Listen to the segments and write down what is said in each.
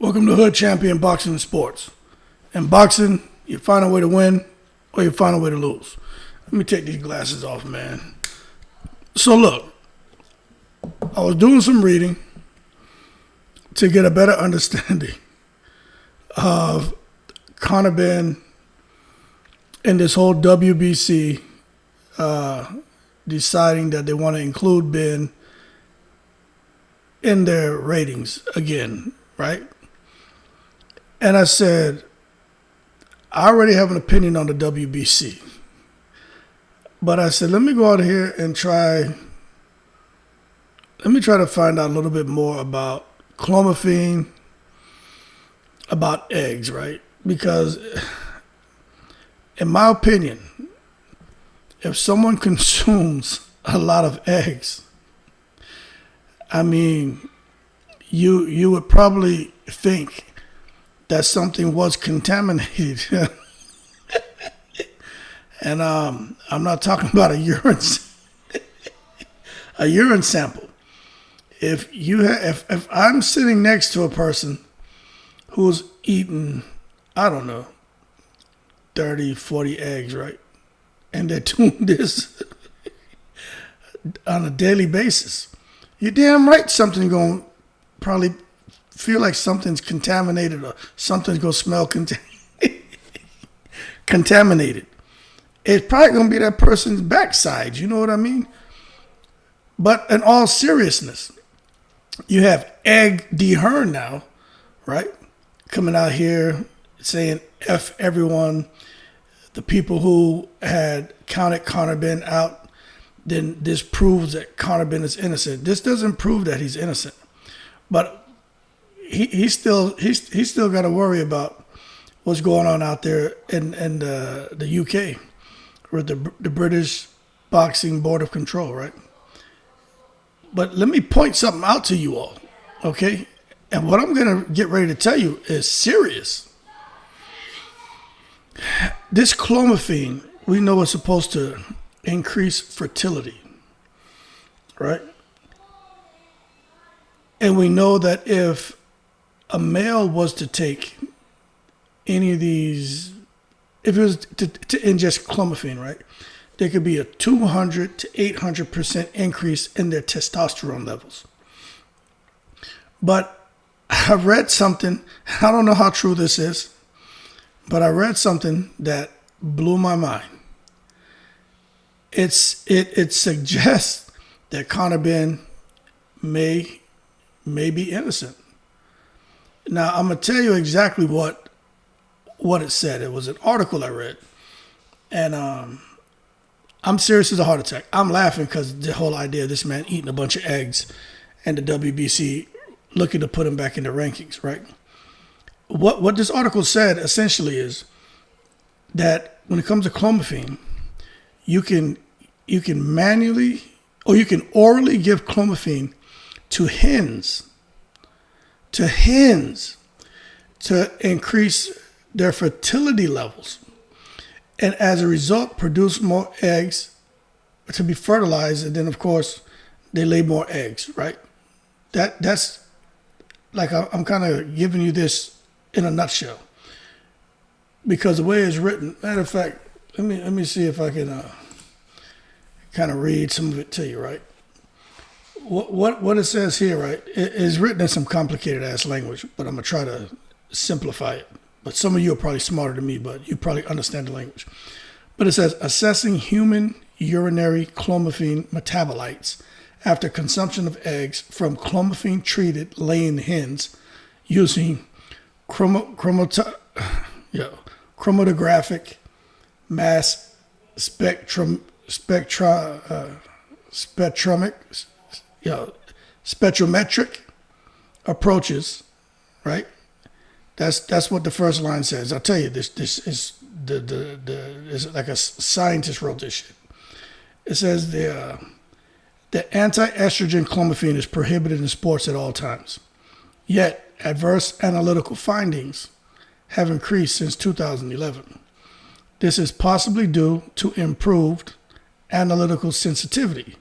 Welcome to Hood Champion Boxing and Sports. In boxing, you find a way to win or you find a way to lose. Let me take these glasses off, man. So look, I was doing some reading to get a better understanding of Conor Benn and this whole WBC deciding that they want to include Benn in their ratings again, right? And I said, I already have an opinion on the WBC. But I said, let me go out here and try to find out a little bit more about Clomiphene, about eggs, right? Because in my opinion, if someone consumes a lot of eggs, I mean, you would probably think that something was contaminated. And I'm not talking about a urine sample. If I'm sitting next to a person who's eating, I don't know, 30, 40 eggs, right? And they're doing this on a daily basis, you're damn right something's going to probably feel like something's contaminated or something's going to smell contaminated. It's probably going to be that person's backside, you know what I mean? But in all seriousness, you have Egg DeHern now, right? Coming out here saying F everyone. The people who had counted Conor Benn out, then this proves that Conor Benn is innocent. This doesn't prove that he's innocent. But he's still got to worry about what's going on out there in the UK with the British Boxing Board of Control, right? But let me point something out to you all, okay? And what I'm going to get ready to tell you is serious. This Clomiphene, we know is supposed to increase fertility, right? And we know that if a male was to take any of these, if it was to ingest Clomiphene, right, there could be a 200 to 800% increase in their testosterone levels. But I read something, I don't know how true this is, but I read something that blew my mind. It suggests that Conor Benn may be innocent. Now, I'm going to tell you exactly what it said. It was an article I read. And I'm serious as a heart attack. I'm laughing because the whole idea of this man eating a bunch of eggs and the WBC looking to put him back in the rankings, right? What this article said essentially is that when it comes to Clomiphene, you can manually or you can orally give Clomiphene to hens to increase their fertility levels, and as a result produce more eggs to be fertilized, and then of course they lay more eggs, right? That's like I'm kind of giving you this in a nutshell, because the way it's written. Matter of fact, let me see if I can kind of read some of it to you, right? What it says here, right, it is written in some complicated ass language, but I'm gonna try to simplify it. But some of you are probably smarter than me, but you probably understand the language. But it says, assessing human urinary Clomiphene metabolites after consumption of eggs from Clomiphene-treated laying hens using chromatographic mass spectrometric approaches, right? That's what the first line says. I'll tell you, this is it's like a scientist wrote this shit. It says the anti-estrogen Clomiphene is prohibited in sports at all times. Yet adverse analytical findings have increased since 2011. This is possibly due to improved analytical sensitivity,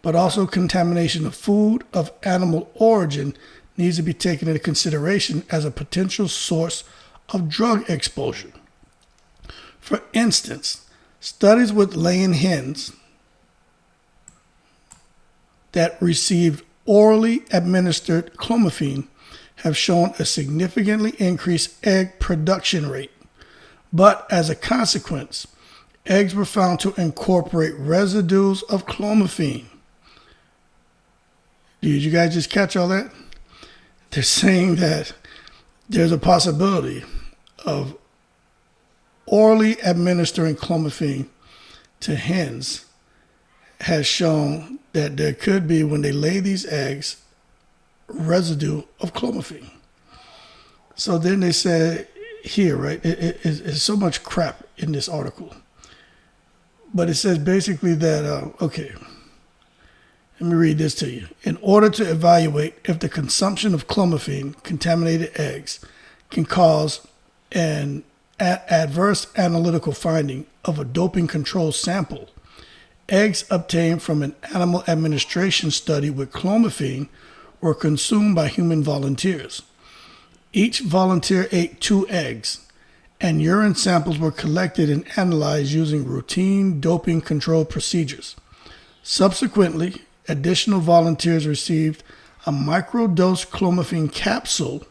but also contamination of food of animal origin needs to be taken into consideration as a potential source of drug exposure. For instance, studies with laying hens that received orally administered clomiphene have shown a significantly increased egg production rate. But as a consequence, eggs were found to incorporate residues of clomiphene. Did you guys just catch all that? They're saying that there's a possibility of orally administering clomiphene to hens has shown that there could be, when they lay these eggs, residue of clomiphene. So then they said here, right, it's so much crap in this article. But it says basically that, okay, let me read this to you. In order to evaluate if the consumption of clomiphene contaminated eggs can cause an adverse analytical finding of a doping control sample, eggs obtained from an animal administration study with clomiphene were consumed by human volunteers. Each volunteer ate 2 eggs, and urine samples were collected and analyzed using routine doping control procedures. Subsequently, additional volunteers received a microdose clomiphene capsule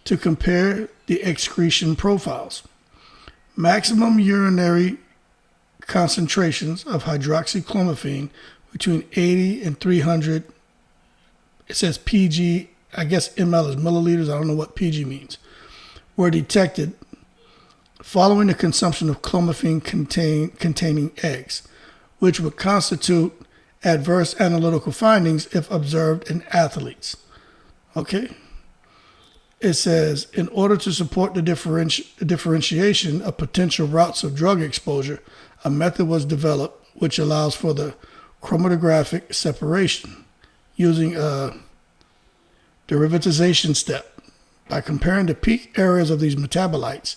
to compare the excretion profiles. Maximum urinary concentrations of hydroxyclomiphene between 80 and 300, it says PG, I guess ml is milliliters, I don't know what PG means, were detected following the consumption of clomiphene containing eggs, which would constitute adverse analytical findings if observed in athletes. Okay? It says, in order to support the differentiation of potential routes of drug exposure, a method was developed which allows for the chromatographic separation using a derivatization step. By comparing the peak areas of these metabolites,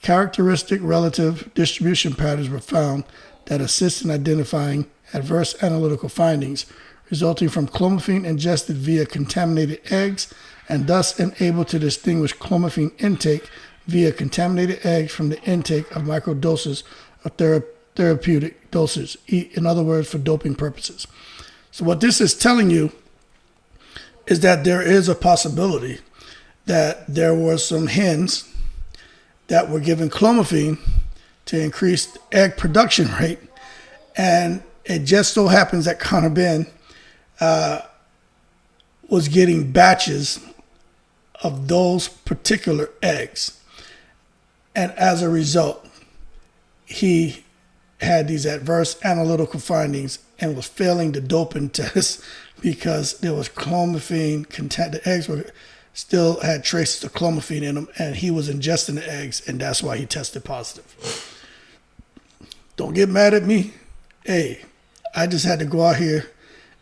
characteristic relative distribution patterns were found that assist in identifying adverse analytical findings resulting from clomiphene ingested via contaminated eggs, and thus unable to distinguish clomiphene intake via contaminated eggs from the intake of microdoses of therapeutic doses, in other words, for doping purposes. So what this is telling you is that there is a possibility that there were some hens that were given clomiphene to increase egg production rate, and it just so happens that Conor Benn was getting batches of those particular eggs. And as a result, he had these adverse analytical findings and was failing the doping test because there was clomiphene content. The eggs were still had traces of clomiphene in them, and he was ingesting the eggs, and that's why he tested positive. Don't get mad at me. Hey, I just had to go out here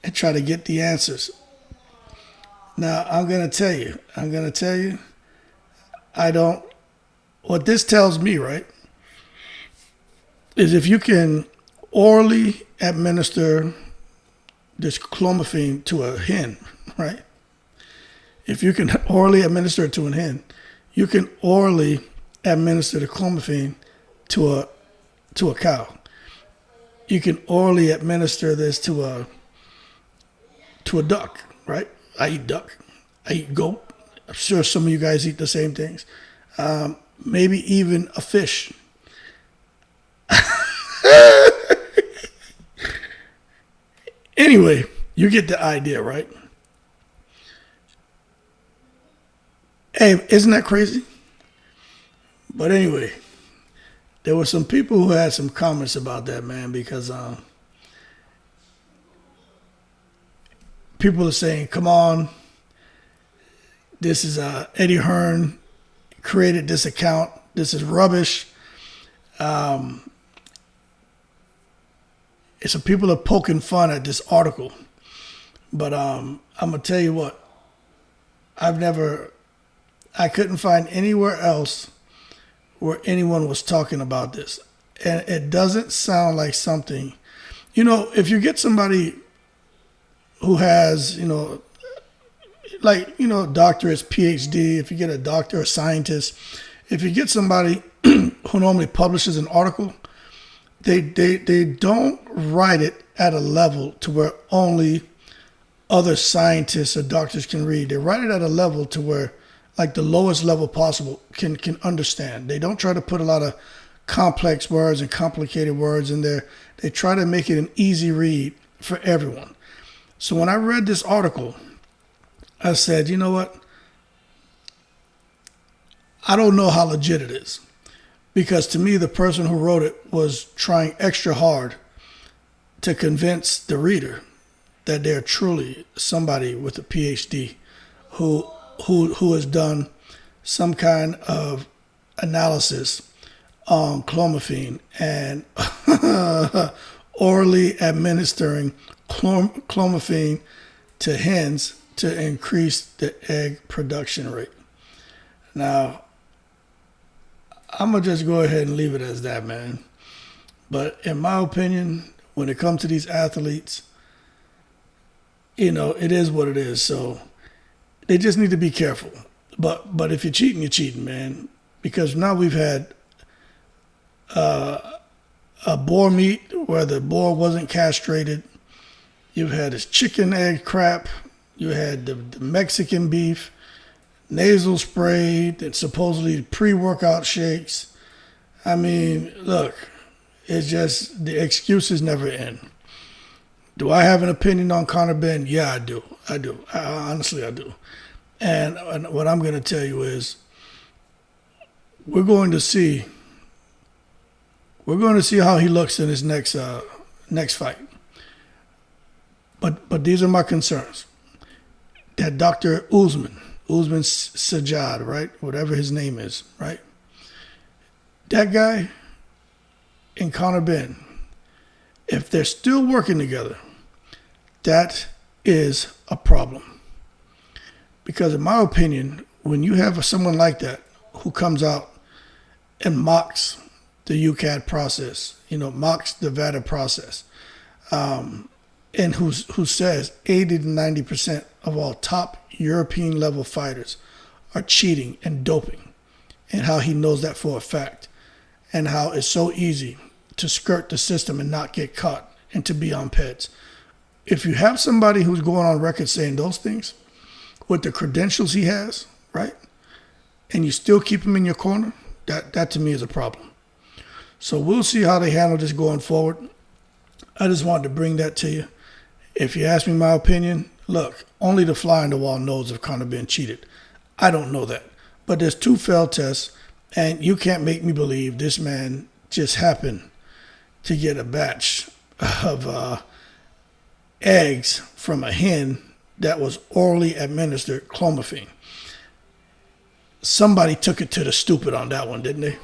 and try to get the answers. Now, I'm going to tell you, what this tells me, right, is if you can orally administer this clomiphene to a hen, right? If you can orally administer it to a hen, you can orally administer the clomiphene to a cow. You can orally administer this to a duck, right? I eat duck. I eat goat. I'm sure some of you guys eat the same things. Maybe even a fish. Anyway, you get the idea, right? Hey, isn't that crazy? But anyway, there were some people who had some comments about that, man, because people are saying, come on, this is Eddie Hearn created this account. This is rubbish. Some people are poking fun at this article. But I'm going to tell you what. I couldn't find anywhere else where anyone was talking about this. And it doesn't sound like something, if you get somebody who has, like, you know, doctorate, PhD, if you get a doctor or scientist, if you get somebody who normally publishes an article, they don't write it at a level to where only other scientists or doctors can read. They write it at a level to where, like, the lowest level possible can understand. They don't try to put a lot of complex words and complicated words in there. They try to make it an easy read for everyone. So when I read this article, I said, you know what? I don't know how legit it is. Because to me, the person who wrote it was trying extra hard to convince the reader that they're truly somebody with a PhD who has done some kind of analysis on Clomiphene and orally administering Clomiphene to hens to increase the egg production rate. Now, I'm going to just go ahead and leave it as that, man. But in my opinion, when it comes to these athletes, you know, it is what it is. So they just need to be careful. But if you're cheating, man. Because now we've had a boar meat where the boar wasn't castrated. You've had this chicken egg crap. You had the Mexican beef, nasal spray, that supposedly pre-workout shakes. I mean, look, it's just the excuses never end. Do I have an opinion on Conor Benn? Yeah, I do. Honestly, I do. And what I'm going to tell you is we're going to see how he looks in his next fight. But these are my concerns. That Dr. Usman Sajjad, right? Whatever his name is, right? That guy and Conor Benn, if they're still working together, that is a problem. Because in my opinion, when you have someone like that who comes out and mocks the UCAD process, you know, mocks the VADA process, and who says 80 to 90% of all top European level fighters are cheating and doping, and how he knows that for a fact, and how it's so easy to skirt the system and not get caught and to be on PEDs. If you have somebody who's going on record saying those things with the credentials he has, right, and you still keep him in your corner, that to me is a problem. So we'll see how they handle this going forward. I just wanted to bring that to you. If you ask me my opinion, look, only the fly on the wall knows if Conor Benn cheated. I don't know that. But there's 2 failed tests, and you can't make me believe this man just happened to get a batch of eggs from a hen that was orally administered Clomiphene. Somebody took it to the stupid on that one, didn't they?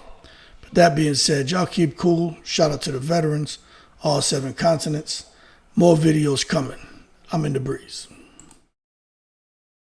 But that being said, y'all keep cool. Shout out to the veterans, all 7 continents. More videos coming. I'm in the breeze.